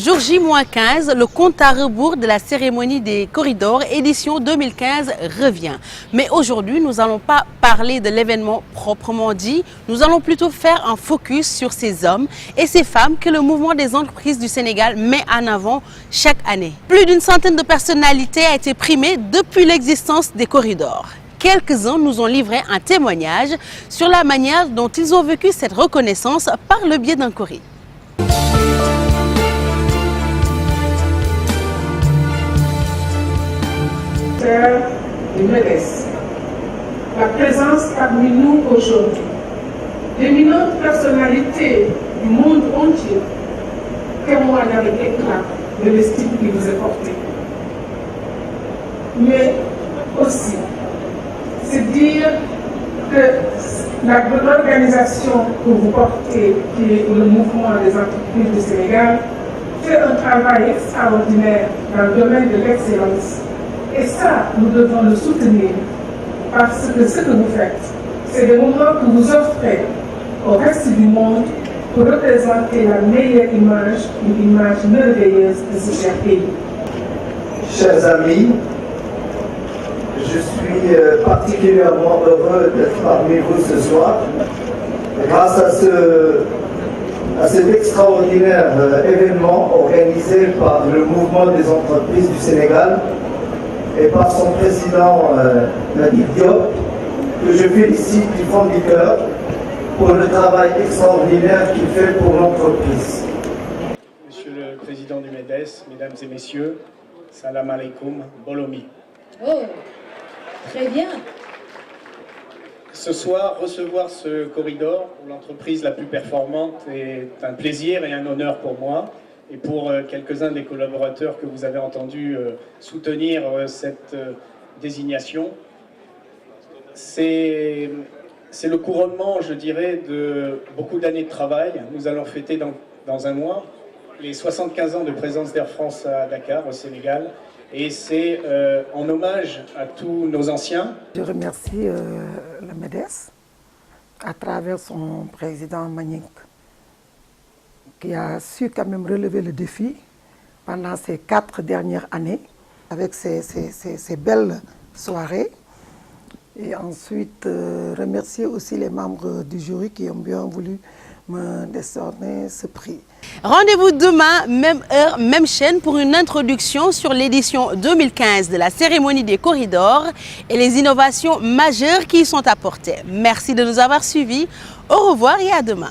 Jour J-15, le compte à rebours de la cérémonie des corridors édition 2015 revient. Mais aujourd'hui, nous n'allons pas parler de l'événement proprement dit, nous allons plutôt faire un focus sur ces hommes et ces femmes que le mouvement des entreprises du Sénégal met en avant chaque année. Plus d'une centaine de personnalités a été primée depuis l'existence des corridors. Quelques-uns nous ont livré un témoignage sur la manière dont ils ont vécu cette reconnaissance par le biais d'un corridor. Du MEDES. La présence parmi nous aujourd'hui d'éminentes personnalités du monde entier témoigne avec éclat de l'estime qui vous est portée. Mais aussi, c'est dire que l'organisation que vous portez, qui est le mouvement des entreprises du Sénégal, fait un travail extraordinaire dans le domaine de l'excellence. Et ça, nous devons le soutenir parce que ce que vous faites, c'est des moments que vous offrez au reste du monde pour représenter la meilleure image, une image merveilleuse de ce cher pays. Chers amis, je suis particulièrement heureux d'être parmi vous ce soir grâce à cet extraordinaire événement organisé par le mouvement des entreprises du Sénégal et par son président Nabil Diop, que je félicite du fond du cœur pour le travail extraordinaire qu'il fait pour l'entreprise. Monsieur le Président du MEDES, Mesdames et Messieurs, Salam alaikum, Bolomi. Oh, très bien. Ce soir, recevoir ce corridor pour l'entreprise la plus performante est un plaisir et un honneur pour moi. Et pour quelques-uns des collaborateurs que vous avez entendus soutenir cette désignation, c'est le couronnement, je dirais, de beaucoup d'années de travail. Nous allons fêter dans un mois les 75 ans de présence d'Air France à Dakar, au Sénégal. Et c'est en hommage à tous nos anciens. Je remercie le MEDES à travers son président Manick, qui a su quand même relever le défi pendant ces 4 dernières années avec ces belles soirées. Et ensuite, remercier aussi les membres du jury qui ont bien voulu me décerner ce prix. Rendez-vous demain, même heure, même chaîne pour une introduction sur l'édition 2015 de la cérémonie des corridors et les innovations majeures qui y sont apportées. Merci de nous avoir suivis. Au revoir et à demain.